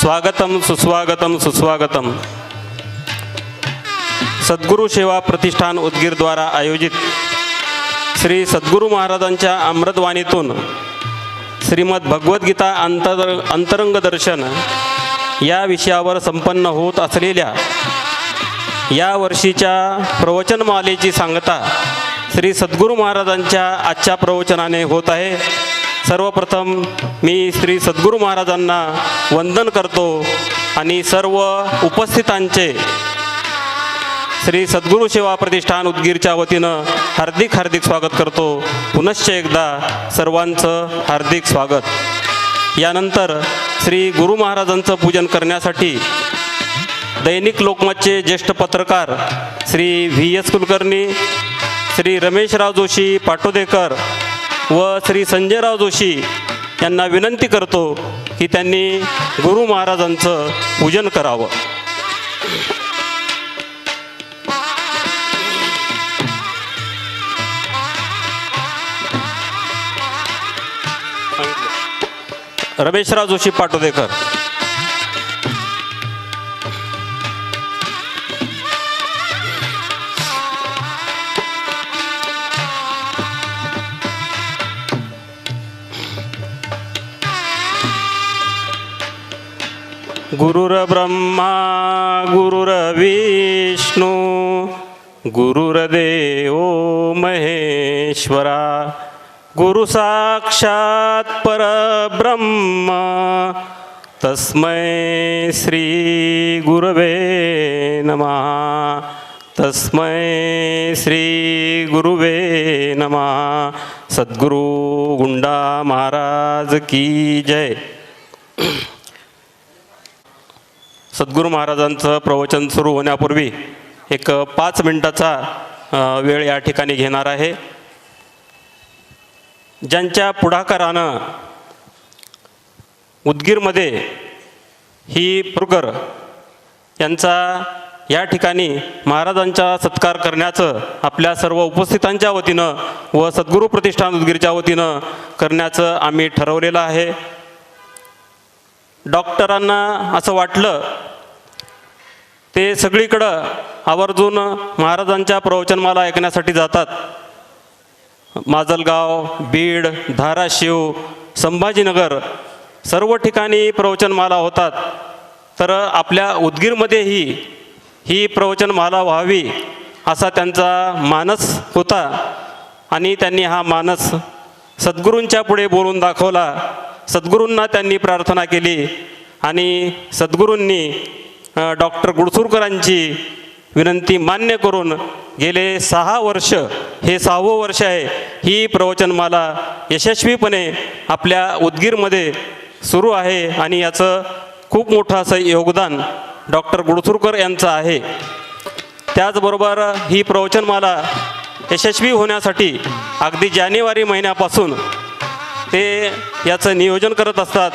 स्वागतम सुस्वागतम सुस्वागतम. सद्गुरू सेवा प्रतिष्ठान उदगीर द्वारा आयोजित श्री सद्गुरू महाराजांच्या अमृतवाणीतून श्रीमद भगवद्गीता अंतरंग दर्शन या विषयावर संपन्न होत असलेल्या या वर्षीच्या प्रवचनमालेची सांगता श्री सद्गुरू महाराजांच्या आजच्या प्रवचनाने होत आहे. सर्वप्रथम मी श्री सद्गुरू महाराजांना वंदन करतो आणि सर्व उपस्थितांचे श्री सद्गुरू सेवा प्रतिष्ठान उदगीरच्या वतीनं हार्दिक स्वागत करतो. पुनश्च एकदा सर्वांचं हार्दिक स्वागत. यानंतर श्री गुरु महाराजांचं पूजन करण्यासाठी दैनिक लोकमतचे ज्येष्ठ पत्रकार श्री VS कुलकर्णी, श्री रमेशराव जोशी पाटोदेकर व श्री संजयराव जोशी यांना विनंती करतो की त्यांनी गुरु महाराजांचं पूजन करावं. रमेशराव जोशी पाटोदेकर. गुरुर्ब्रह्मा गुरुर्विष्णू गुरुर्देव महेश्वरा गुरु साक्षात परब्रह्म तस्मै श्री गुरवे नमः. तस्मै श्री गुरुवे नमः. सद्गुरु गुंडा महाराज की जय. सद्गुरू महाराजांचं प्रवचन सुरू होण्यापूर्वी एक 5 मिनिटाचा वेळ या ठिकाणी घेणार आहे. ज्यांच्या पुढाकारानं उदगीरमध्ये ही पुरकर यांचा या ठिकाणी महाराजांचा सत्कार करण्याचं आपल्या सर्व उपस्थितांच्या वतीनं व सद्गुरू प्रतिष्ठान उदगीरच्या वतीनं करण्याचं आम्ही ठरवलेलं आहे. डॉक्टरांना असं वाटलं ते सगळीकडं आवर्जून महाराजांच्या प्रवचनमाला ऐकण्यासाठी जातात. माजलगाव, बीड, धाराशिव, संभाजीनगर सर्व ठिकाणी प्रवचनमाला होतात. तर आपल्या उदगीरमध्येही ही प्रवचनमाला व्हावी असा त्यांचा मानस होता आणि त्यांनी हा मानस सद्गुरूंच्या पुढे बोलून दाखवला. सद्गुरूंना त्यांनी प्रार्थना केली आणि सद्गुरूंनी डॉक्टर गुडसुरकरांची विनंती मान्य करून गेले 6 वर्ष, हे 6वं वर्ष आहे, ही प्रवचनमाला यशस्वीपणे आपल्या उदगीरमध्ये सुरू आहे आणि याचं खूप मोठं असं योगदान डॉक्टर गुडसुरकर यांचं आहे. त्याचबरोबर ही प्रवचनमाला यशस्वी होण्यासाठी अगदी जानेवारी महिन्यापासून ते याचं नियोजन करत असतात.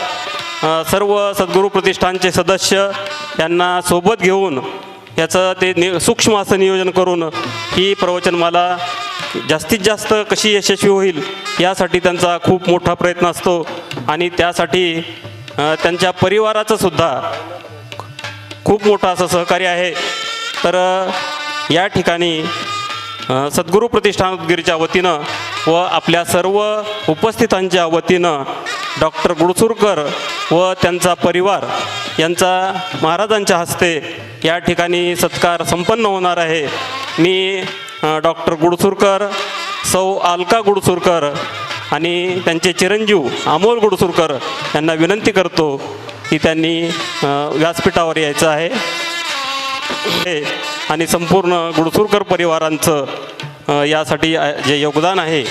सर्व सद्गुरू प्रतिष्ठानचे सदस्य यांना सोबत घेऊन याचं ते सूक्ष्म असं नियोजन करून ही प्रवचनमाला जास्तीत जास्त कशी यशस्वी होईल यासाठी त्यांचा खूप मोठा प्रयत्न असतो आणि त्यासाठी त्यांच्या परिवाराचं सुद्धा खूप मोठं असं सहकार्य आहे. तर या ठिकाणी सद्गुरू प्रतिष्ठान उदगीरच्या वतीनं व आपल्या सर्व उपस्थितांच्या वतीनं डॉक्टर गुडसुरकर व त्यांचा परिवार यांचा महाराजांच्या हस्ते या ठिकाणी सत्कार संपन्न होणार आहे. मी डॉक्टर गुडसुरकर, सौ अलका गुडसुरकर आणि त्यांचे चिरंजीव अमोल गुडसुरकर यांना विनंती करतो की त्यांनी व्यासपीठावर यायचं आहे आणि संपूर्ण गुडसुरकर परिवारांचं यासाठी जे योगदान आहे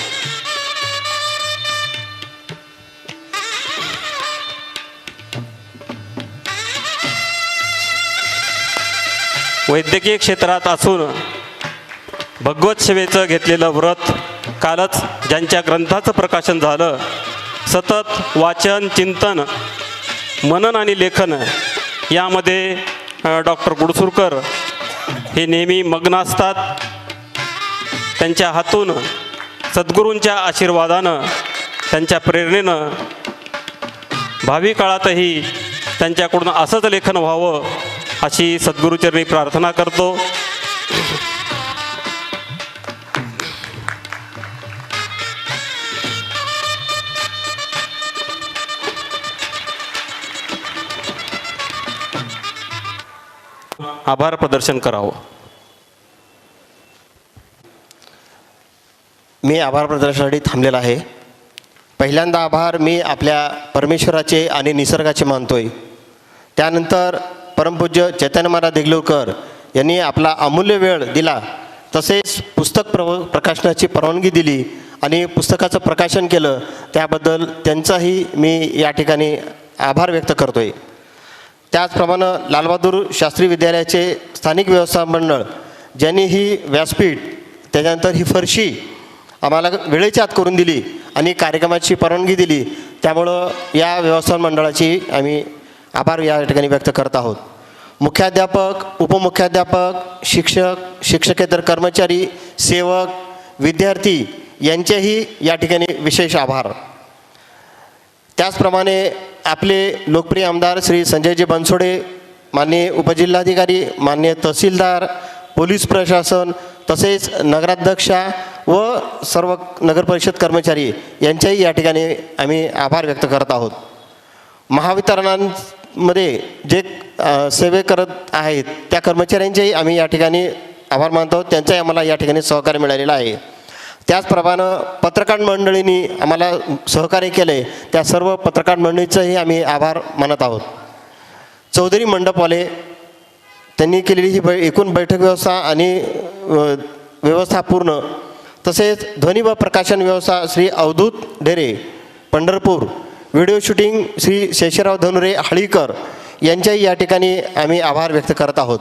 वैद्यकीय क्षेत्रात असून भगवत सेवेचं घेतलेलं व्रत, कालच ज्यांच्या ग्रंथाचं प्रकाशन झालं, सतत वाचन, चिंतन, मनन आणि लेखन यामध्ये डॉक्टर गुडसुरकर हे नेहमी मग्न असतात. त्यांच्या हातून सद्गुरूंच्या आशीर्वादानं, त्यांच्या प्रेरणेनं भावी काळातही त्यांच्याकडून असंच लेखन व्हावं अशी सद्गुरूचरणी प्रार्थना करतो. आभार प्रदर्शन करावं. मी आभार प्रदर्शनासाठी थांबलेला आहे. पहिल्यांदा आभार मी आपल्या परमेश्वराचे आणि निसर्गाचे मानतोय. त्यानंतर परमपूज्य चैतन्य महाराज देगलूरकर यांनी आपला अमूल्य वेळ दिला, तसेच पुस्तक प्रकाशनाची परवानगी दिली आणि पुस्तकाचं प्रकाशन केलं, त्याबद्दल त्यांचाही मी या ठिकाणी आभार व्यक्त करतोय. त्याचप्रमाणे लालबहादूर शास्त्री विद्यालयाचे स्थानिक व्यवस्थापन मंडळ ज्यांनी ही व्यासपीठ, त्याच्यानंतर ही फरशी आम्हाला वेळेच्या आत करून दिली आणि कार्यक्रमाची परवानगी दिली, त्यामुळं या व्यवस्थापन मंडळाची आम्ही आभार या ठिकाणी व्यक्त करत आहोत. मुख्याध्यापक, उपमुख्याध्यापक, शिक्षक, शिक्षकेतर कर्मचारी, सेवक, विद्यार्थी यांचेही या ठिकाणी विशेष आभार. त्याचप्रमाणे आपले लोकप्रिय आमदार श्री संजयजी बनसोडे, माननीय उपजिल्हाधिकारी, माननीय तहसीलदार, पोलीस प्रशासन, तसेच नगराध्यक्षा व सर्व नगरपरिषद कर्मचारी यांच्याही या ठिकाणी आम्ही आभार व्यक्त करत आहोत. महावितरणांमध्ये जे सेवे करत आहेत त्या कर्मचाऱ्यांचेही आम्ही या ठिकाणी आभार मानतो. त्यांचाही आम्हाला या ठिकाणी सहकार्य मिळालेलं आहे. त्याचप्रमाणे पत्रकार मंडळींनी आम्हाला सहकार्य केले, त्या सर्व पत्रकार मंडळींचंही आम्ही आभार मानत आहोत. चौधरी मंडपवाले त्यांनी केलेली ही एकूण बैठक व्यवस्था आणि व्यवस्था पूर्ण, तसेच ध्वनी व प्रकाशन व्यवस्था श्री अवधूत ढेरे पंढरपूर, व्हिडिओ शूटिंग श्री शेषराव धनुरे हळीकर यांच्याही या ठिकाणी आम्ही आभार व्यक्त करत आहोत.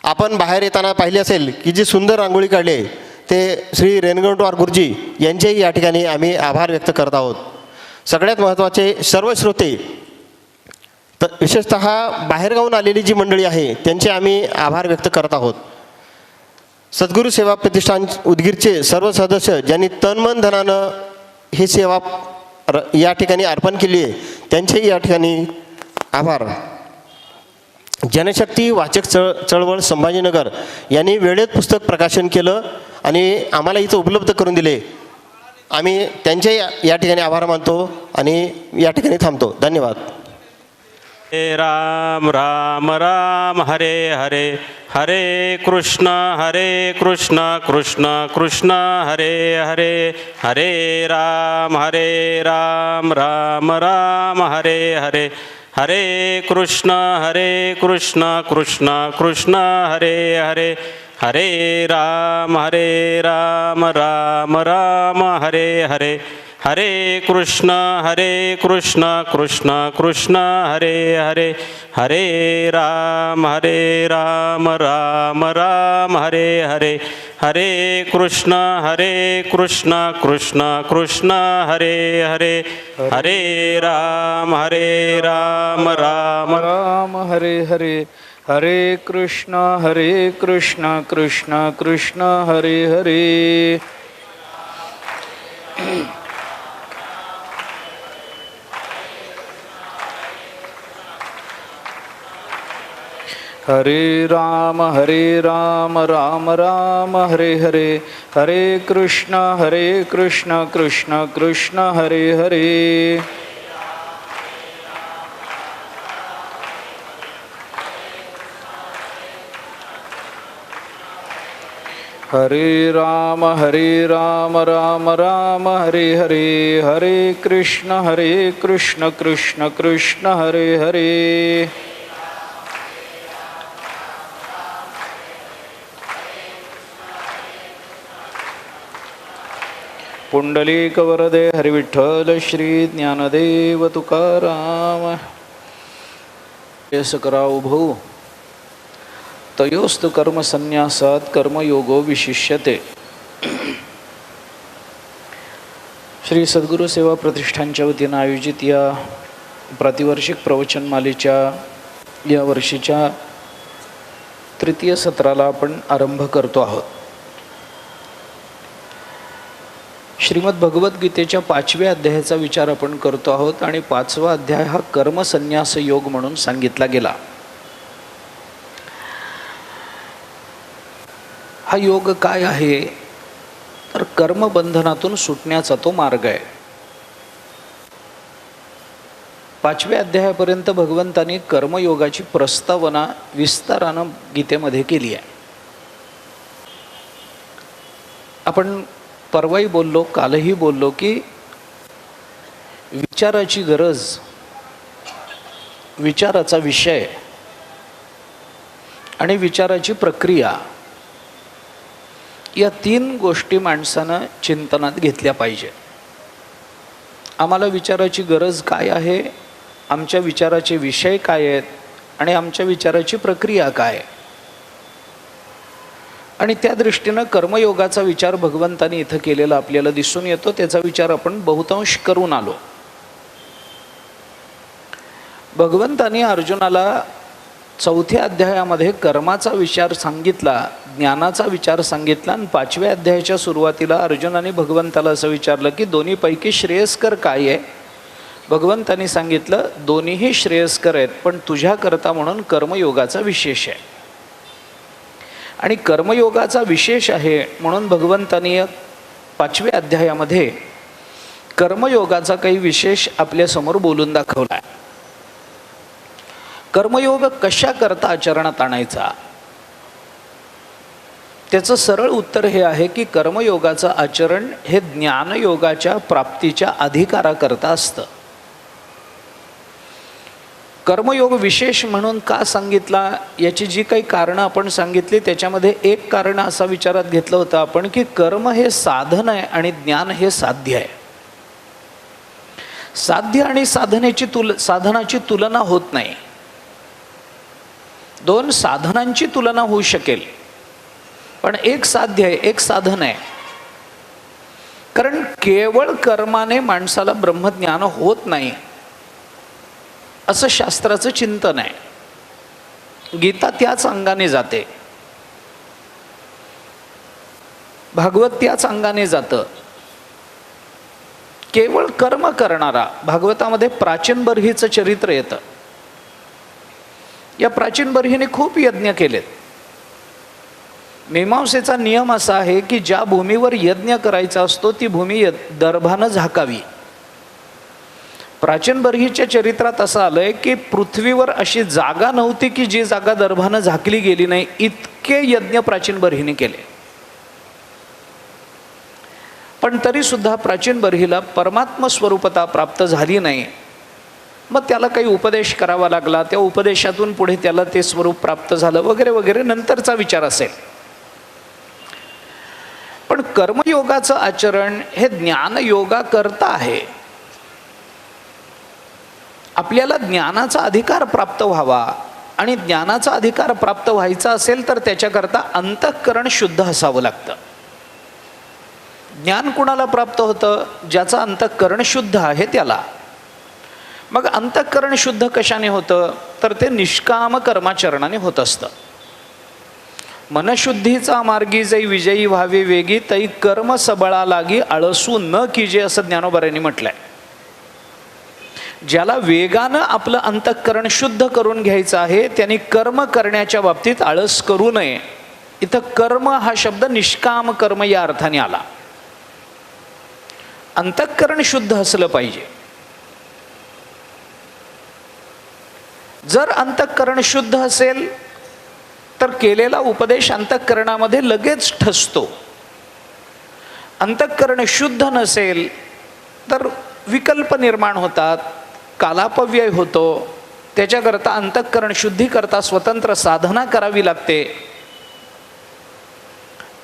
आपण बाहेर येताना पाहिले असेल की जी सुंदर रांगोळी काढली ते श्री रेणगणवार गुरुजी यांचेही या ठिकाणी आम्ही आभार व्यक्त करत आहोत. सगळ्यात महत्त्वाचे सर्व श्रोते, तर विशेषतः बाहेरगावून आलेली जी मंडळी आहे त्यांचे आम्ही आभार व्यक्त करत आहोत. सद्गुरू सेवा प्रतिष्ठान उदगीरचे सर्व सदस्य ज्यांनी तनमन धनानं ही सेवा या ठिकाणी अर्पण केली आहे, त्यांचेही या ठिकाणी आभार. जनशक्ती वाचक चळवळ संभाजीनगर यांनी वेळेत पुस्तक प्रकाशन केलं आणि आम्हाला इथं उपलब्ध करून दिले. आम्ही त्यांचे या ठिकाणी आभार मानतो आणि या ठिकाणी थांबतो. धन्यवाद. हरे राम राम राम हरे हरे, हरे कृष्ण कृष्ण कृष्ण हरे हरे, हरे राम राम राम हरे हरे, हरे कृष्ण कृष्ण कृष्ण हरे हरे, हरे राम राम राम हरे हरे, हरे कृष्ण कृष्ण कृष्ण हरे हरे, हरे राम राम राम हरे हरे, हरे कृष्ण कृष्ण कृष्ण हरे हरे, हरे राम राम राम हरे हरे, हरे कृष्ण कृष्ण कृष्ण हरे हरे. हरे राम राम राम हरे हरे, हरे कृष्ण कृष्ण कृष्ण हरे हरे. हरे राम राम राम हरे हरे, हरे कृष्ण कृष्ण कृष्ण हरे हरे. पुंडलिक वरदे हरिविठ्ठल श्री ज्ञानदेव तुकाराम. यस कराव भाऊ तयोस्तु कर्मसन्न्यासात कर्मयोगो विशिष्यते. श्री सद्गुरू सेवा प्रतिष्ठानच्या वतीनं आयोजित या प्रतिवार्षिक प्रवचनमालेच्या या वर्षीच्या तृतीय सत्राला आपण आरंभ करतो आहोत. श्रीमद भगवद्गीतेच्या 5व्या अध्यायाचा विचार आपण करतो आहोत आणि 5वा अध्याय हा कर्मसन्यास योग म्हणून सांगितला गेला. हा योग काय आहे तर कर्मबंधनातून सुटण्याचा तो मार्ग आहे. 5व्या अध्यायापर्यंत भगवंतांनी कर्मयोगाची प्रस्तावना विस्तारानं गीतेमध्ये केली आहे. आपण परवाही बोललो, कालही बोललो की विचाराची गरज, विचाराचा विषय आणि विचाराची प्रक्रिया या 3 गोष्टी माणसानं चिंतनात घेतल्या पाहिजे. आम्हाला विचाराची गरज काय आहे, आमच्या विचाराचे विषय काय आहेत आणि आमच्या विचाराची प्रक्रिया काय आहे. आणि त्या दृष्टीनं कर्मयोगाचा विचार भगवंतांनी इथं केलेला आपल्याला दिसून येतो. त्याचा विचार आपण बहुतांश करून आलो. भगवंतांनी अर्जुनाला 4थ्या अध्यायामध्ये कर्माचा विचार सांगितला, ज्ञानाचा विचार सांगितला आणि 5व्या अध्यायाच्या सुरुवातीला अर्जुनाने भगवंताला असं विचारलं की दोन्हीपैकी श्रेयस्कर काय आहे. भगवंतांनी सांगितलं दोन्हीही श्रेयस्कर आहेत, पण तुझ्याकरता म्हणून कर्मयोगाचा विशेष आहे. आणि कर्मयोगाचा विशेष आहे म्हणून भगवंतांनी 5व्या अध्यायामध्ये कर्मयोगाचा काही विशेष आपल्यासमोर बोलून दाखवला आहे. कर्मयोग कशा करता आचरणात आणायचा, त्याचं सरळ उत्तर हे आहे की कर्मयोगाचं आचरण हे ज्ञानयोगाच्या प्राप्तीच्या अधिकाराकरता असतं. कर्मयोग विशेष म्हणून का सांगितला याची जी काही कारणं आपण सांगितली त्याच्यामध्ये एक कारण असा विचारात घेतलं होतं आपण की कर्म हे साधन आहे आणि ज्ञान हे साध्य आहे. साध्य आणि साधनाची तुलना होत नाही. 2 साधनांची तुलना होऊ शकेल, पण एक साध्य आहे, एक साधन आहे. कारण केवळ कर्माने माणसाला ब्रह्मज्ञान होत नाही असं शास्त्राचं चिंतन आहे. गीता त्याच अंगाने जाते, भागवत त्याच अंगाने जातं. केवळ कर्म करणारा, भागवतामध्ये प्राचीन बर्हीचं चरित्र येतं. या प्राचीन बर्हीने खूप यज्ञ केलेत. मीमांसेचा नियम असा आहे की ज्या भूमीवर यज्ञ करायचा असतो ती भूमी दर्भानं झाकावी. प्राचीन बर्हीच्या चरित्रात असं आलंय की पृथ्वीवर अशी जागा नव्हती की जी जागा दर्भानं झाकली गेली नाही, इतके यज्ञ प्राचीन बर्हीने केले. पण तरी सुद्धा प्राचीन बर्हीला परमात्म स्वरूपता प्राप्त झाली नाही. मग त्याला काही उपदेश करावा लागला, त्या उपदेशातून पुढे त्याला ते स्वरूप प्राप्त झालं वगैरे वगैरे, नंतरचा विचार असेल. पण कर्मयोगाचं आचरण हे ज्ञानयोगा करता आहे. आपल्याला ज्ञानाचा अधिकार प्राप्त व्हावा आणि ज्ञानाचा अधिकार प्राप्त व्हायचा असेल तर त्याच्याकरता अंतःकरण शुद्ध असावं लागतं. ज्ञान कुणाला प्राप्त होतं, ज्याचं अंतःकरण शुद्ध आहे त्याला. मग अंतःकरण शुद्ध कशाने होतं तर ते निष्काम कर्माचरणाने होत असतं. मनशुद्धीचा मार्गी जै विजयी व्हावे वेगी तै कर्म सबळा लागी आळसू न कीजे असं ज्ञानोबांनी म्हटलंय. ज्याला वेगानं आपलं अंतःकरण शुद्ध करून घ्यायचं आहे त्यांनी कर्म करण्याच्या बाबतीत आळस करू नये. इथं कर्म हा शब्द निष्काम कर्म या अर्थाने आला. अंतःकरण शुद्ध असलं पाहिजे. जर अंतःकरण शुद्ध असेल तर केलेला उपदेश अंतःकरणामध्ये लगेच ठसतो. अंतःकरण शुद्ध नसेल तर विकल्प निर्माण होतात, कालापव्यय होतो. त्याच्याकरता अंतःकरण शुद्धीकरता स्वतंत्र साधना करावी लागते.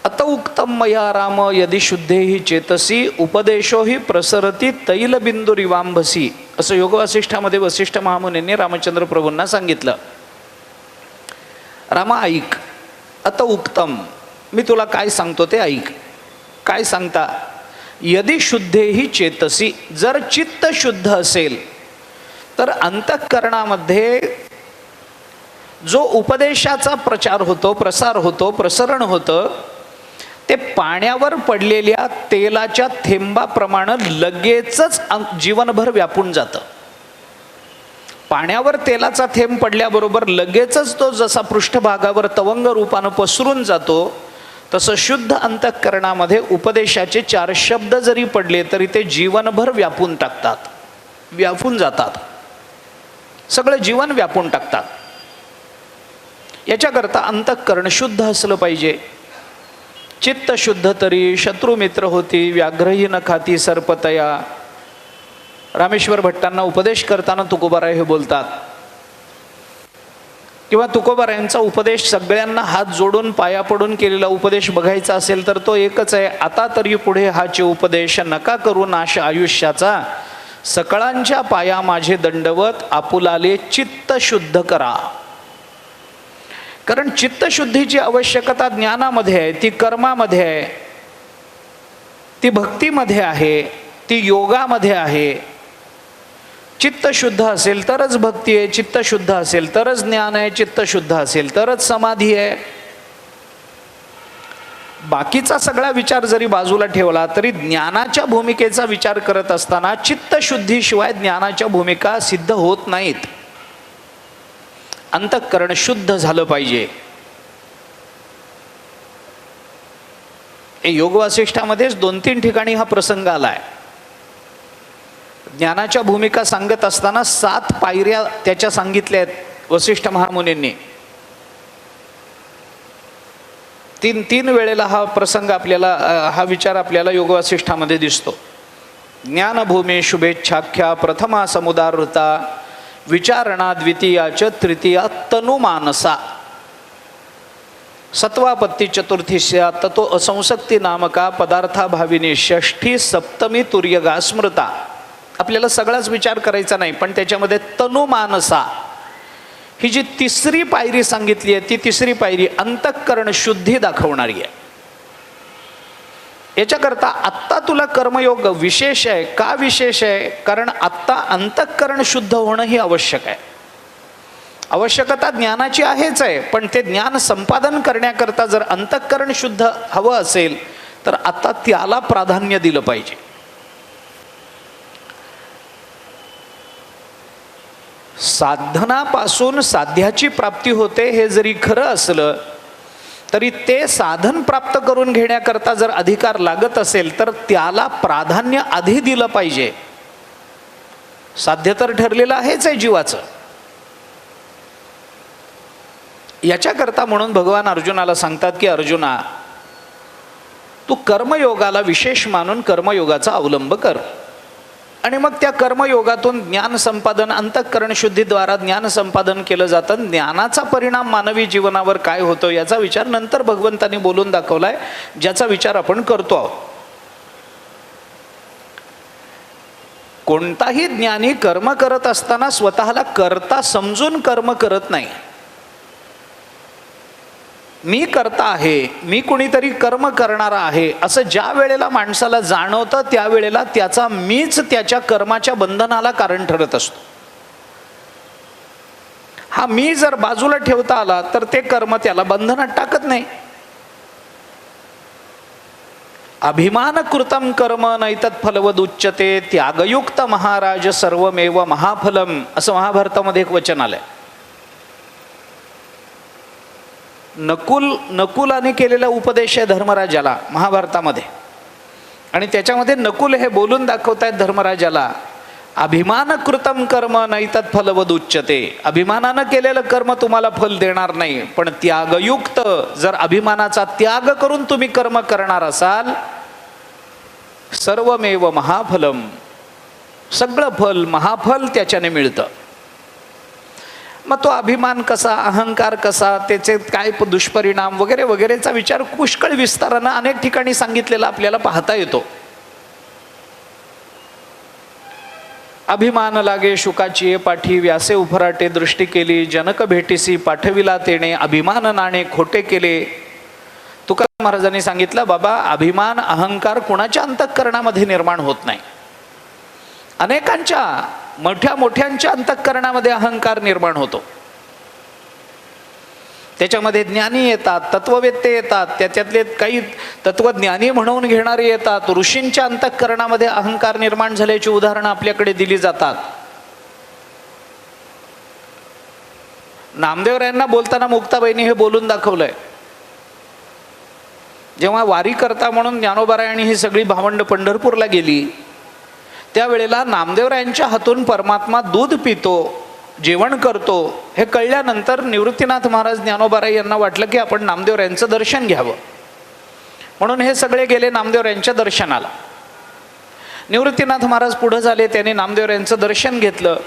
अत उक्तम मया राम यदि शुद्धेहि चेतसी उपदेशो हि प्रसरती तैलबिंदुरिवांभसी असं योगवासिष्ठामध्ये वसिष्ठ महामुनींनी रामचंद्र प्रभूंना सांगितलं. रामा ऐक, अत उक्तम, मी तुला काय सांगतो ते ऐक. काय सांगता? यदि शुद्धेहि चेतसी, जर चित्त शुद्ध असेल तर अंतःकरणामध्ये जो उपदेशाचा प्रचार होतो, प्रसार होतो, प्रसरण होतं ते पाण्यावर पडलेल्या तेलाच्या थेंबाप्रमाणे लगेचच जीवनभर व्यापून जातं. पाण्यावर तेलाचा थेंब पडल्याबरोबर लगेचच तो जसा पृष्ठभागावर तवंग रूपानं पसरून जातो, तसं शुद्ध अंतःकरणामध्ये उपदेशाचे 4 शब्द जरी पडले तरी ते जीवनभर व्यापून टाकतात, व्यापून जातात, सगळं जीवन व्यापून टाकतात. याच्याकरता अंतःकरण शुद्ध असलं पाहिजे. चित्त शुद्ध तरी शत्रू मित्र होती, व्याघ्रही न खाती सर्पतया. रामेश्वर भट्टांना उपदेश करताना तुकोबाराय हे बोलतात, किंवा तुकोबारायांचा उपदेश सगळ्यांना हात जोडून पाया पडून केलेला उपदेश बघायचा असेल तर तो एकच आहे, आता तरी पुढे हाचे उपदेश, नका करू नाश आयुष्याचा, सकळांच्या पाया माझे दंडवत, आपुलाले चित्त शुद्ध करा. कारण चित्तशुद्धीची आवश्यकता ज्ञानामध्ये आहे, ती कर्मामध्ये आहे, ती भक्तीमध्ये आहे, ती योगामध्ये आहे. चित्त शुद्ध असेल तरच भक्ती आहे, चित्त शुद्ध असेल तरच ज्ञान आहे, चित्त शुद्ध असेल तरच समाधी आहे. बाकीचा सगळा विचार जरी बाजूला ठेवला तरी ज्ञानाच्या भूमिकेचा विचार करत असताना चित्तशुद्धीशिवाय ज्ञानाच्या भूमिका सिद्ध होत नाहीत. अंतःकरण शुद्ध झालं पाहिजे. योग वासिष्ठामध्येच 2-3 ठिकाणी हा प्रसंग आलाय. ज्ञानाच्या भूमिका सांगत असताना 7 पायऱ्या त्याच्या सांगितल्या आहेत वसिष्ठ महामुनींनी. 3 वेळेला हा प्रसंग आपल्याला, हा विचार आपल्याला योग वासिष्ठामध्ये दिसतो. ज्ञानभूमी शुभेच्छाख्या प्रथमा समुदारृता, विचारणा द्वितीया च तृतीया तनुमानसा, सत्वापत्ती चतुर्थीस्या ततो असंसक्ती नामका, पदार्थाभाविनी षष्ठी सप्तमी तुर्यगा स्मृता. आपल्याला सगळाच विचार करायचा नाही, पण त्याच्यामध्ये तनुमानसा ही जी 3री पायरी सांगितली आहे, ती 3री पायरी अंतःकरण शुद्धी दाखवणारी आहे. याच्याकरता आत्ता तुला कर्मयोग विशेष आहे. का विशेष आहे? कारण आत्ता अंतःकरण शुद्ध होणं ही आवश्यक आहे. आवश्यकता ज्ञानाची आहेच आहे, पण ते ज्ञान संपादन करण्याकरता जर अंतःकरण शुद्ध हवं असेल तर आता त्याला प्राधान्य दिलं पाहिजे. साधनापासून साध्याची प्राप्ती होते हे जरी खरं असलं तरी ते साधन प्राप्त करून घेण्याकरता जर अधिकार लागत असेल तर त्याला प्राधान्य आधी दिलं पाहिजे. साध्य तर ठरलेलं आहेच आहे जीवाचं. याच्याकरता म्हणून भगवान अर्जुनाला सांगतात की अर्जुना, तू कर्मयोगाला विशेष मानून कर्मयोगाचा अवलंब कर, आणि मग त्या कर्मयोगातून ज्ञान संपादन, अंतःकरण शुद्धीद्वारा ज्ञान संपादन केलं जातं. ज्ञानाचा परिणाम मानवी जीवनावर काय होतो याचा विचार नंतर भगवंतांनी बोलून दाखवलाय, ज्याचा विचार आपण करतो आहोत. कोणताही ज्ञानी कर्म करत असताना स्वतःला करता समजून कर्म करत नाही. मी करता आहे, मी कुणीतरी कर्म करणारा आहे असं ज्या वेळेला माणसाला जाणवतं त्यावेळेला त्याचा मीच त्याच्या कर्माच्या बंधनाला कारण ठरत असतो. हा मी जर बाजूला ठेवता आला तर ते कर्म त्याला बंधनात टाकत नाही. अभिमान कृतम कर्म नैतत् फलवद उच्यते, त्यागयुक्त महाराज सर्वमेव महाफलम, असं महाभारतामध्ये एक वचन आलंय. नकुलाने केलेला उपदेश आहे धर्मराजाला महाभारतामध्ये, आणि त्याच्यामध्ये नकुल हे बोलून दाखवतायत धर्मराजाला, अभिमान कृतम कर्म नैतत् फलवद उच्यते, अभिमानानं केलेलं कर्म तुम्हाला फल देणार नाही, पण त्यागयुक्त, जर अभिमानाचा त्याग करून तुम्ही कर्म करणार असाल, सर्वमेव महाफलम, सगळं फल महाफल त्याच्याने मिळतं. मग तो अभिमान कसा, अहंकार कसा, त्याचे काय दुष्परिणाम वगैरे वगैरेचा विचार पुष्कळ विस्तारानं अनेक ठिकाणी सांगितलेला आपल्याला पाहता येतो. अभिमान लागे शुकाची पाठी, व्यासे उफराटे दृष्टी केली, जनक भेटीसी पाठविला तेने, अभिमान नाणे खोटे केले. तुकाराम महाराजांनी सांगितलं, बाबा अभिमान अहंकार कुणाच्या अंतःकरणामध्ये निर्माण होत नाही. अनेकांच्या मोठ्या मोठ्यांच्या अंतःकरणामध्ये अहंकार निर्माण होतो. त्याच्यामध्ये ज्ञानी येतात, तत्ववेत्ते येतात, त्याच्यातले काही तत्वज्ञानी म्हणून घेणारे येतात. ऋषींच्या अंतःकरणामध्ये अहंकार निर्माण झाल्याची उदाहरणं आपल्याकडे दिली जातात. नामदेवरायांना बोलताना मुक्ताबाईंनी हे बोलून दाखवलंय. जेव्हा वारी करता म्हणून ज्ञानोबारायांनी ही सगळी भावंड पंढरपूरला गेली, त्यावेळेला नामदेवरायांच्या हातून परमात्मा दूध पितो, जेवण करतो हे कळल्यानंतर निवृत्तीनाथ महाराज ज्ञानोबाराय यांना वाटलं की आपण नामदेवरायांचं दर्शन घ्यावं, म्हणून हे सगळे गेले नामदेवरायांच्या दर्शनाला. निवृत्तीनाथ महाराज पुढे झाले, त्यांनी नामदेवरायांचं दर्शन घेतलं.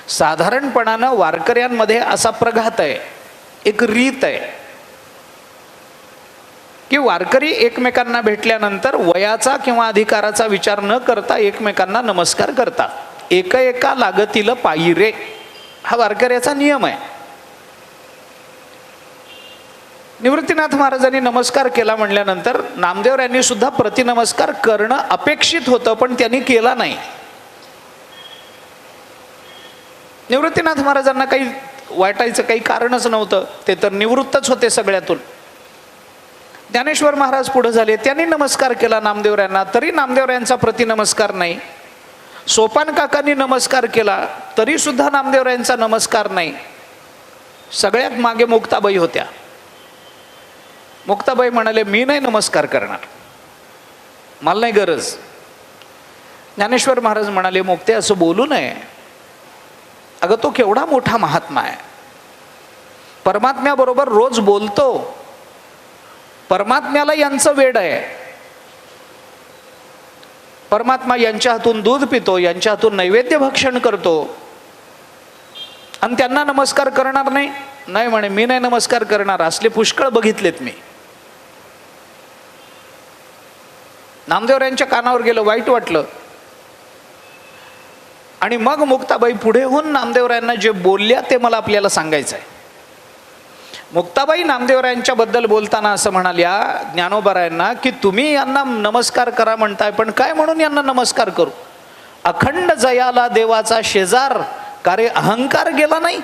साधारणपणानं वारकऱ्यांमध्ये असा प्रघात आहे, एक रीत आहे की वारकरी एकमेकांना भेटल्यानंतर वयाचा किंवा अधिकाराचा विचार न करता एकमेकांना नमस्कार करतात. एका एका लागतील पायी रे, हा वारकऱ्याचा नियम आहे. निवृत्तीनाथ महाराजांनी नमस्कार केला म्हणल्यानंतर नामदेवरायांनी सुद्धा प्रतिनमस्कार करणं अपेक्षित होतं, पण त्यांनी केला नाही. निवृत्तीनाथ महाराजांना काही वाटायचं काही कारणच नव्हतं, ते तर निवृत्तच होते सगळ्यातून. ज्ञानेश्वर महाराज पुढे झाले, त्यांनी नमस्कार केला नामदेवरायांना, तरी नामदेवरायांचा प्रतिनमस्कार नाही. सोपान काकांनी नमस्कार केला, तरी सुद्धा नामदेवरायांचा नमस्कार नाही. सगळ्यात मागे मुक्ताबाई होत्या. मुक्ताबाई म्हणाले, मी नाही नमस्कार करणार, मला नाही गरज. ज्ञानेश्वर महाराज म्हणाले, मुक्ते असं बोलू नये, अगं तो केवढा मोठा महात्मा आहे, परमात्म्याबरोबर रोज बोलतो, परमात्म्याला यांचं वेड आहे. परमात्मा यांच्या हातून दूध पितो, यांच्या हातून नैवेद्य भक्षण करतो, आणि त्यांना नमस्कार करणार नाही? नाही म्हणे, मी नाही नमस्कार करणार, असले पुष्कळ बघितलेत मी. नामदेवरायांच्या कानावर गेलं, वाईट वाटलं. आणि मग मुक्ताबाई पुढे होऊन नामदेवरायांना जे बोलल्या ते मला आपल्याला सांगायचं आहे. मुक्ताबाई नामदेवरायांच्या बद्दल बोलताना असं म्हणाल्या ज्ञानोबारायांना की तुम्ही यांना नमस्कार करा म्हणताय, पण काय म्हणून यांना नमस्कार करू? अखंड जयाला देवाचा शेजार, कार्य अहंकार गेला नाही?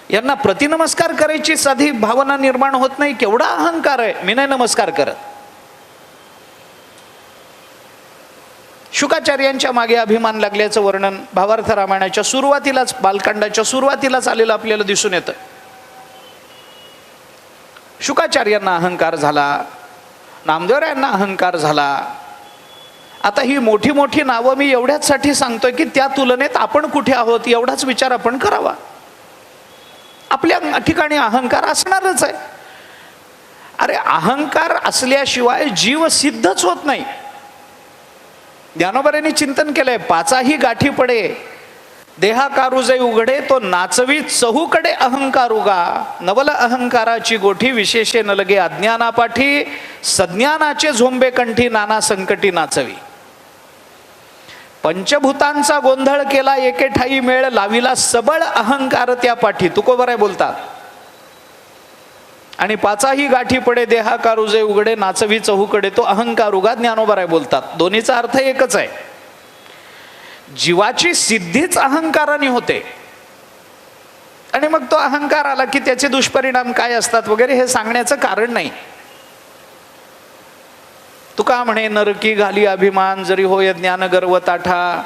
यांना प्रतिनमस्कार करायची साधी भावना निर्माण होत नाही? केवढा अहंकार आहे, मी नाही नमस्कार करत. शुकाचार्यांच्या मागे अभिमान लागल्याचं वर्णन भावार्थ रामायणाच्या सुरुवातीलाच, बालकांडाच्या सुरुवातीलाच आलेलं आपल्याला दिसून येतं. शुकाचार्यांना अहंकार झाला, नामदेवरायांना अहंकार झाला. आता ही मोठी मोठी नावं मी एवढ्याचसाठी सांगतोय की त्या तुलनेत आपण कुठे आहोत एवढाच विचार आपण करावा. आपल्या ठिकाणी अहंकार असणारच आहे. अरे अहंकार असल्याशिवाय जीव सिद्धच होत नाही. ज्ञानोबारांनी चिंतन केलंय, पाचाही गाठी पडे देहा कारुजे उघडे, तो नाचवी चहूकडे अहंकार उगा, नवल अहंकाराची गोठी विशेषे न लगे अज्ञानापाठी, सज्ञानाचे झोंबे कंठी नाना संकटी नाचवी. पंचभूतांचा गोंधळ केला एके ठाई मेळ, लाविला सबळ अहंकार त्या पाठी, तुकोबाराय बोलतात. आणि पाचाही गाठी पडे देहा कारुजे उघडे, नाचवी चहूकडे तो अहंकार उगा, ज्ञानोबाराय बोलतात. दोन्हीचा अर्थ एकच आहे. जीवाची सिद्धीच अहंकाराने होते, आणि मग तो अहंकार आला की त्याचे दुष्परिणाम काय असतात वगैरे हे सांगण्याचं कारण नाही. तुका म्हणे नरकी घाली अभिमान, जरी होय ज्ञान गर्व ताठा,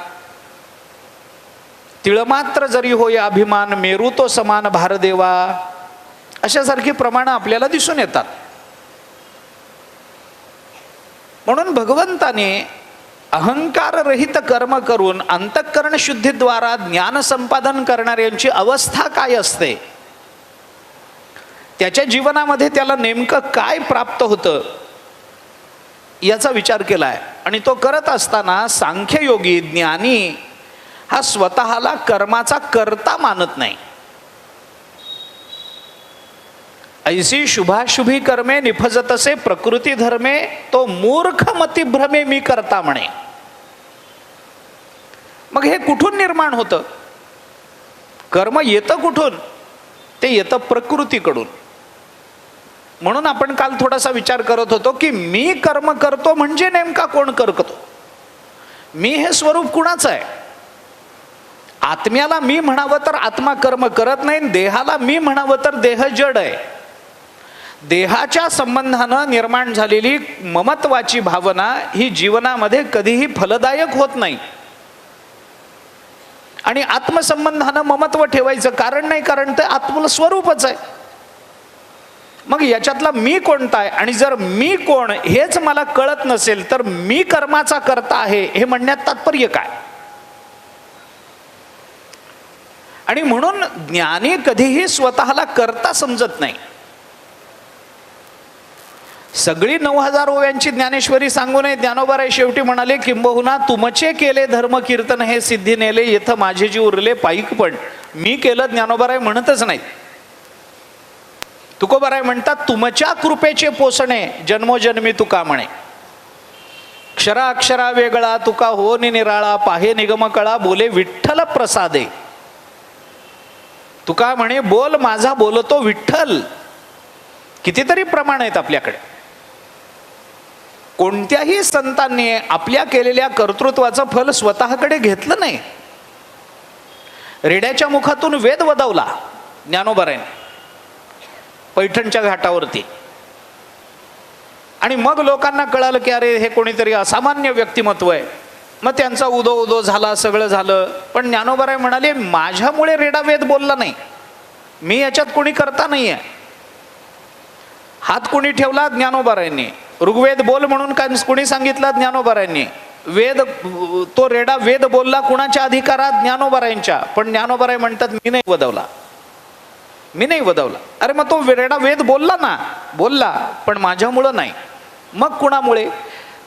तिळमात्र जरी होय अभिमान, मेरू तो समान भारदेवा. अशासारखी प्रमाण आपल्याला दिसून येतात. म्हणून भगवंताने अहंकार रहित कर्म करून अंतःकरण शुद्धीद्वारा ज्ञान संपादन करणाऱ्यांची अवस्था काय असते, त्याच्या जीवनामध्ये त्याला नेमकं काय प्राप्त होतं याचा विचार केलाय. आणि तो करत असताना सांख्ययोगी ज्ञानी हा स्वतःला कर्माचा कर्ता मानत नाही. ऐसी शुभाशुभी कर्मे निफजतसे प्रकृती धर्मे, तो मूर्ख मती भ्रमे मी करता म्हणे. मग हे कुठून निर्माण होतं? कर्म येतं कुठून? ते येतं प्रकृतीकडून. म्हणून आपण काल थोडासा विचार करत होतो की मी कर्म करतो म्हणजे नेमका कोण करतो? मी हे स्वरूप कुणाचं आहे? आत्म्याला मी म्हणावं तर आत्मा कर्म करत नाही, देहाला मी म्हणावं तर देह जड आहे. देहाच्या संबंधानं निर्माण झालेली ममत्वाची भावना ही जीवनामध्ये कधीही फलदायक होत नाही. आणि आत्मसंबंधानं ममत्व ठेवायचं कारण नाही, कारण ते आत्मस्वरूपच आहे. मग याच्यातला मी कोणता आहे, आणि जर मी कोण हेच मला कळत नसेल तर मी कर्माचा करता आहे हे म्हणण्यात तात्पर्य काय? आणि म्हणून ज्ञानी कधीही स्वतःला करता समजत नाही. सगळी 9000 ओव्यांची ज्ञानेश्वरी सांगू नये. ज्ञानोबाराय शेवटी म्हणाले, किंबहुना तुमचे केले धर्म कीर्तन हे सिद्धी नेले, येथ माझे जी उरले पाईक पण. मी केलं ज्ञानोबाराय म्हणतच नाहीत. तुकोबाराय म्हणतात, तुमच्या कृपेचे पोसणे जन्मोजन्मी तुका म्हणे. क्षरा अक्षरा वेगळा तुका हो निराळा, पाहे निगम कळा बोले विठ्ठल प्रसादे. तुका म्हणे बोल माझा बोलतो विठ्ठल. कितीतरी प्रमाण आहेत आपल्याकडे. कोणत्याही संतांनी आपल्या केलेल्या कर्तृत्वाचं फल स्वतःकडे घेतलं नाही. रेड्याच्या मुखातून वेद वदवला ज्ञानोबारायने पैठणच्या घाटावरती, आणि मग लोकांना कळालं की अरे हे कोणीतरी असामान्य व्यक्तिमत्व आहे. मग त्यांचा उदो उदो झाला, सगळं झालं. पण ज्ञानोबाराय म्हणाले, माझ्यामुळे रेडा वेद बोलला नाही, मी याच्यात कोणी करता नाही आहे. हात कोणी ठेवला? ज्ञानोबारायांनी. ऋग्वेद बोल म्हणून काय कोणी सांगितलं? ज्ञानोबारायांनी. वेद, तो रेडा वेद बोलला कुणाच्या अधिकारात? ज्ञानोबारायांच्या. पण ज्ञानोबाराय म्हणतात, मी नाही वदवला, मी नाही वदवला. अरे मग तो रेडा वेद बोलला ना, बोलला, पण माझ्यामुळं नाही. मग कुणामुळे?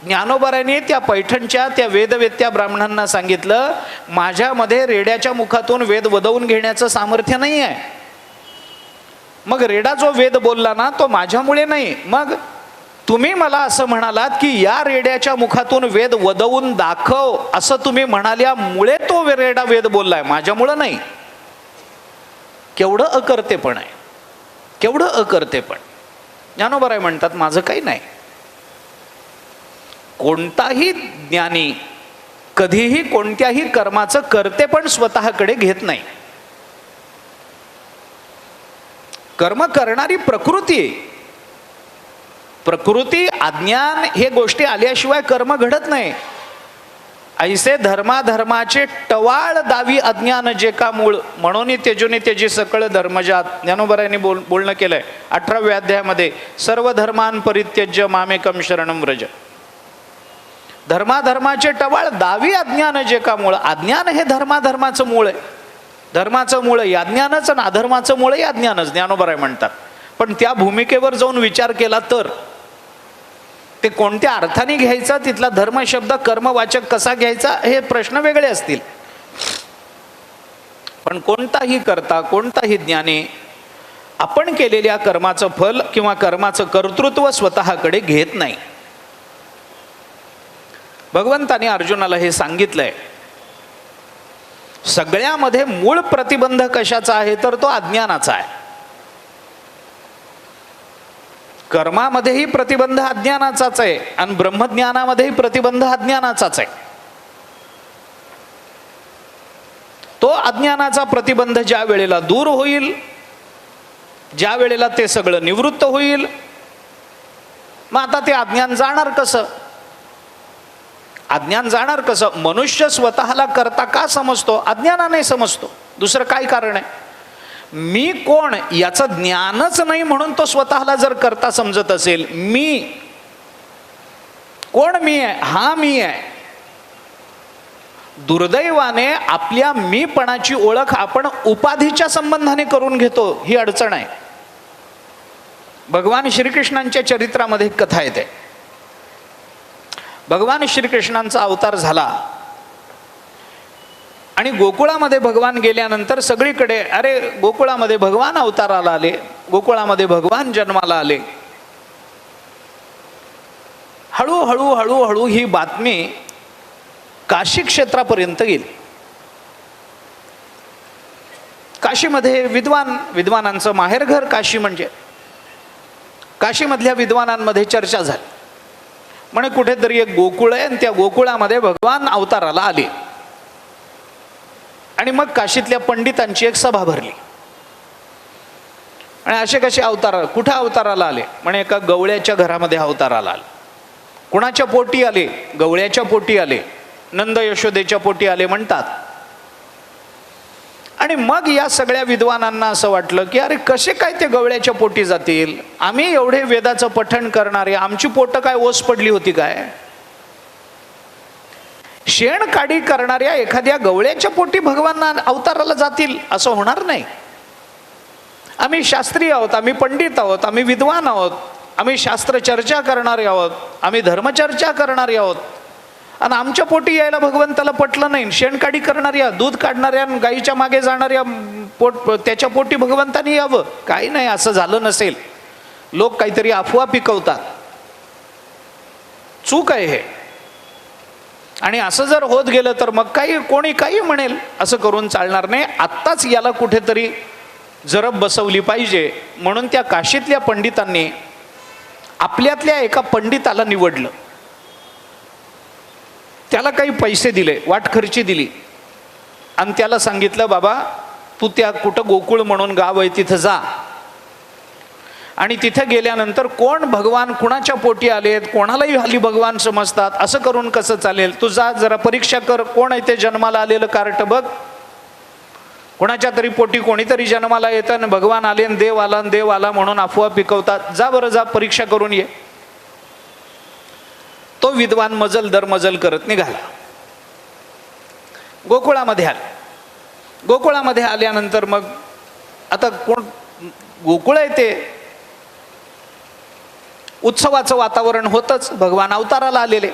ज्ञानोबारायांनी त्या पैठणच्या त्या वेदवेत्या ब्राह्मणांना सांगितलं, माझ्यामध्ये रेड्याच्या मुखातून वेद वदवून घेण्याचं सामर्थ्य नाही आहे. मग रेडा जो वेद बोलला ना तो माझ्यामुळे नाही. मग तुम्ही मला असं म्हणालात की या रेड्याच्या मुखातून वेद वदवून दाखव, असं तुम्ही म्हणाल्यामुळे तो रेडा वेद बोललाय, माझ्यामुळं नाही. केवढं अकर्तेपण आहे, केवढं अकर्तेपण. ज्ञानोबाराय म्हणतात, माझं काही नाही. कोणताही ज्ञानी कधीही कोणत्याही कर्माचं कर्तेपण स्वतःकडे घेत नाही. कर्म करणारी प्रकृती आहे. प्रकृती, अज्ञान हे गोष्टी आल्याशिवाय कर्म घडत नाही. ऐसे धर्माधर्माचे टवाळ दावी अज्ञान जे का मूळ, म्हणून तेजोनी तेजी सकळ धर्मजात. ज्ञानोबारायांनी बोलणं केलंय 18व्या अध्यायामध्ये, सर्व धर्मान परित्यज्य मामेकम शरणम व्रज. धर्माधर्माचे टवाळ दावी अज्ञान जे का मूळ. अज्ञान हे धर्माधर्माचं मूळ आहे. धर्माचं मूळ या अज्ञानच आणि अधर्माचं मूळ या अज्ञानच, ज्ञानोबाराय म्हणतात. पण त्या भूमिकेवर जाऊन विचार केला तर ते कोणत्या अर्थाने घ्यायचा, तिथला धर्म शब्द कर्मवाचक कसा घ्यायचा, हे प्रश्न वेगळे असतील. पण कोणताही कर्ता, कोणताही ज्ञानी आपण केलेल्या कर्माचं फल किंवा कर्माचं कर्तृत्व स्वतःकडे घेत नाही. भगवंताने अर्जुनाला हे सांगितलंय. सगळ्यामध्ये मूळ प्रतिबंध कशाचा आहे तर तो अज्ञानाचा आहे. कर्मामध्येही प्रतिबंध अज्ञानाचाच आहे आणि ब्रह्मज्ञानामध्येही प्रतिबंध अज्ञानाचाच आहे. तो अज्ञानाचा प्रतिबंध ज्या वेळेला दूर होईल, ज्या वेळेला ते सगळं निवृत्त होईल, मग आता ते अज्ञान जाणार कसं? अज्ञान जाणार कसं? मनुष्य स्वतःला करता का समजतो? अज्ञानाने समजतो. दुसरं काय कारण आहे? मी कोण याचं ज्ञानच नाही म्हणून तो स्वतःला जर करता समजत असेल. मी कोण? मी आहे, हा मी आहे. दुर्दैवाने आपल्या मीपणाची ओळख आपण उपाधीच्या संबंधाने करून घेतो, ही अडचण आहे. भगवान श्रीकृष्णांच्या चरित्रामध्ये एक कथा येते. भगवान श्रीकृष्णांचा अवतार झाला आणि गोकुळामध्ये भगवान गेल्यानंतर सगळीकडे अरे गोकुळामध्ये भगवान अवताराला आले, गोकुळामध्ये भगवान जन्माला आले. हळूहळू हळूहळू ही बातमी काशी क्षेत्रापर्यंत गेली. काशीमध्ये विद्वानांचं माहेरघर काशी, म्हणजे काशीमधल्या विद्वानांमध्ये चर्चा झाली. म्हणे कुठेतरी एक गोकुळ आहे आणि त्या गोकुळामध्ये भगवान अवताराला आले. आणि मग काशीतल्या पंडितांची एक सभा भरली. आणि असे कसे अवतार, कुठं अवताराला आले? म्हणे एका गवळ्याच्या घरामध्ये अवताराला आले. कुणाच्या पोटी आले? गवळ्याच्या पोटी आले. नंद यशोदेच्या पोटी आले म्हणतात. आणि मग या सगळ्या विद्वानांना असं वाटलं की अरे कसे काय ते गवळ्याच्या पोटी जातील? आम्ही एवढे वेदाचं पठण करणारे, आमची पोटं काय ओस पडली होती काय? शेणकाडी करणाऱ्या एखाद्या गवळ्याच्या पोटी भगवान अवताराला जातील असं होणार नाही. आम्ही शास्त्री आहोत, आम्ही पंडित आहोत, आम्ही विद्वान आहोत, आम्ही शास्त्र चर्चा करणारे आहोत, आम्ही धर्मचर्चा करणारे आहोत, आणि आमच्या पोटी यायला भगवंताला पटलं नाही. शेणकाडी करणाऱ्या, दूध काढणाऱ्या, गाईच्या मागे जाणाऱ्या त्याच्या पोटी भगवंतानी यावं? काही नाही, असं झालं नसेल. लोक काहीतरी अफवा पिकवतात, चूक आहे हे. आणि असं जर होत गेलं तर मग कोणी काही म्हणेल, असं करून चालणार नाही. आत्ताच याला कुठेतरी जरब बसवली पाहिजे. म्हणून त्या काशीतल्या पंडितांनी आपल्यातल्या एका पंडिताला निवडलं. त्याला काही पैसे दिले, वाटखर्ची दिली, आणि त्याला सांगितलं बाबा तू त्या कुठं गोकुळ म्हणून गाव आहे तिथं जा, आणि तिथं गेल्यानंतर कोण भगवान कुणाच्या पोटी आलेत, कोणालाही हल्ली भगवान समजतात, असं करून कसं चालेल? तू जा, जरा परीक्षा कर, कोण आहे ते जन्माला आलेलं कार्ट बघ. कोणाच्या तरी पोटी कोणीतरी जन्माला येतं आणि भगवान आले आणि देव आला म्हणून अफवा पिकवतात. जा बरं, जा परीक्षा करून ये. तो विद्वान मजल दर मजल करत निघाला. गोकुळामध्ये आला. गोकुळामध्ये आल्यानंतर मग आता कोण गोकुळ आहे ते उत्सवाचं वातावरण होतच. भगवान अवताराला आलेले.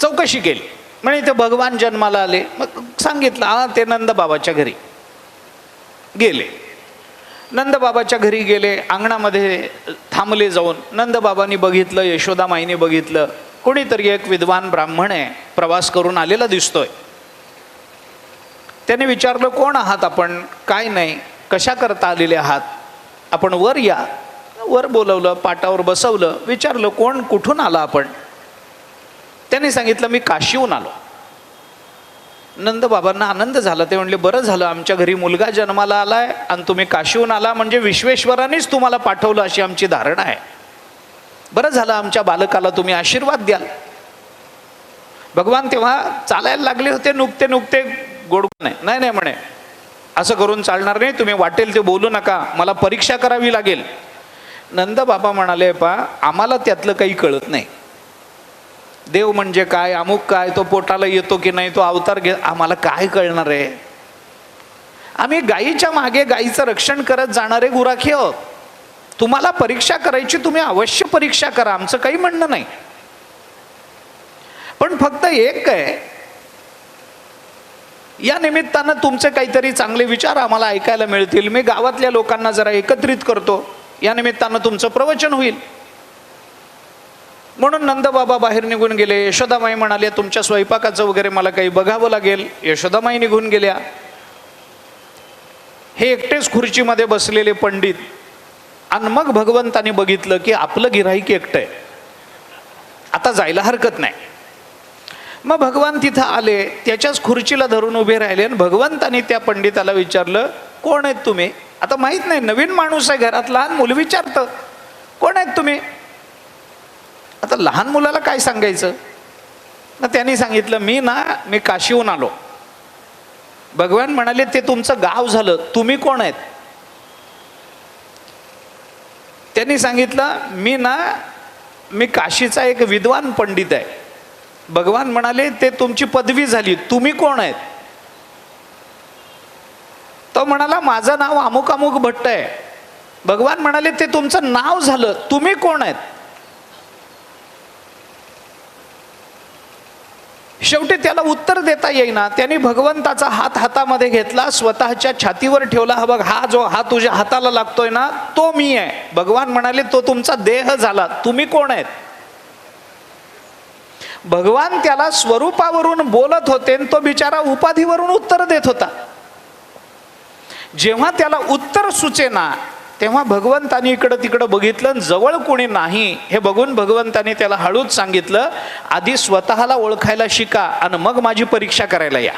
चौकशी केली, म्हणजे ते भगवान जन्माला आले. मग सांगितलं हा ते नंदबाबाच्या घरी गेले. नंदबाबाच्या घरी गेले, अंगणामध्ये थांबले. जाऊन नंदबाबांनी बघितलं, यशोदामाईने बघितलं, कोणीतरी एक विद्वान ब्राह्मण आहे, प्रवास करून आलेला दिसतोय. त्याने विचारलं कोण आहात आपण? काय नाही, कशा करता आलेले आहात? आपण वर या. वर बोलवलं, पाटावर बसवलं, विचारलं कोण, कुठून आला आपण? त्याने सांगितलं मी काशीहून आलो. नंदबाबांना आनंद झाला. ते म्हणले बरं झालं, आमच्या घरी मुलगा जन्माला आलाय आणि तुम्ही काशीहून आला, म्हणजे विश्वेश्वरानेच तुम्हाला पाठवलं अशी आमची धारणा आहे. बरं झालं, आमच्या बालकाला तुम्ही आशीर्वाद द्याल. भगवान तेव्हा चालायला लागले होते, नुकते गोड नाही म्हणे, असं करून चालणार नाही, तुम्ही वाटेल ते बोलू नका, मला परीक्षा करावी लागेल. नंदबाबा म्हणाले पा आम्हाला त्यातलं काही कळत नाही. देव म्हणजे काय, अमुक काय, तो पोटाला येतो की नाही, तो अवतार आम्हाला काय कळणार आहे? आम्ही गायीच्या मागे गायीचं रक्षण करत जाणारे गुराखी आहोत. तुम्हाला परीक्षा करायची, तुम्ही अवश्य परीक्षा करा, आमचं काही म्हणणं नाही. पण फक्त एक आहे, या निमित्तानं तुमचे काहीतरी चांगले विचार आम्हाला ऐकायला मिळतील. मी गावातल्या लोकांना जरा एकत्रित करतो, या निमित्तानं तुमचं प्रवचन होईल. म्हणून नंदबाबा बाहेर निघून गेले. यशोदामाई म्हणाल्या तुमच्या स्वयंपाकाचं वगैरे मला काही बघावं लागेल. यशोदामाई निघून गेल्या. हे एकटेच खुर्चीमध्ये बसलेले पंडित. आणि मग भगवंतानी बघितलं की आपलं गिऱ्हाईक एकटं आहे, आता जायला हरकत नाही. मग भगवान तिथं आले, त्याच्याच खुर्चीला धरून उभे राहिले. आणि भगवंतानी त्या पंडिताला विचारलं कोण आहेत तुम्ही? आता माहित नाही, नवीन माणूस आहे, घरात लहान मुलं विचारतं कोण आहेत तुम्ही? आता लहान मुलाला काय सांगायचं? ना त्यांनी सांगितलं मी काशीहून आलो. भगवान म्हणाले ते तुमचं गाव झालं, तुम्ही कोण आहेत? त्यांनी सांगितलं मी काशीचा एक विद्वान पंडित आहे. भगवान म्हणाले ते तुमची पदवी झाली, तुम्ही कोण आहेत? तो म्हणाला माझं नाव अमुक अमुक भट्ट आहे. भगवान म्हणाले ते तुमचं नाव झालं, तुम्ही कोण आहेत? शेवटी त्याला उत्तर देता येईना. त्यांनी भगवंताचा हात हातामध्ये घेतला, स्वतःच्या छातीवर ठेवला. हा बघ, हा तुझ्या हाताला लागतोय ना, तो मी आहे. भगवान म्हणाले तो तुमचा देह झाला, तुम्ही कोण आहेत? भगवान त्याला स्वरूपावरून बोलत होते, तो बिचारा उपाधीवरून उत्तर देत होता. जेव्हा त्याला उत्तर सुचेना तेव्हा भगवंतानी इकडं तिकडं बघितलं आणि जवळ कोणी नाही हे बघून भगवंतानी त्याला हळूच सांगितलं, आधी स्वतःला ओळखायला शिका आणि मग माझी परीक्षा करायला या.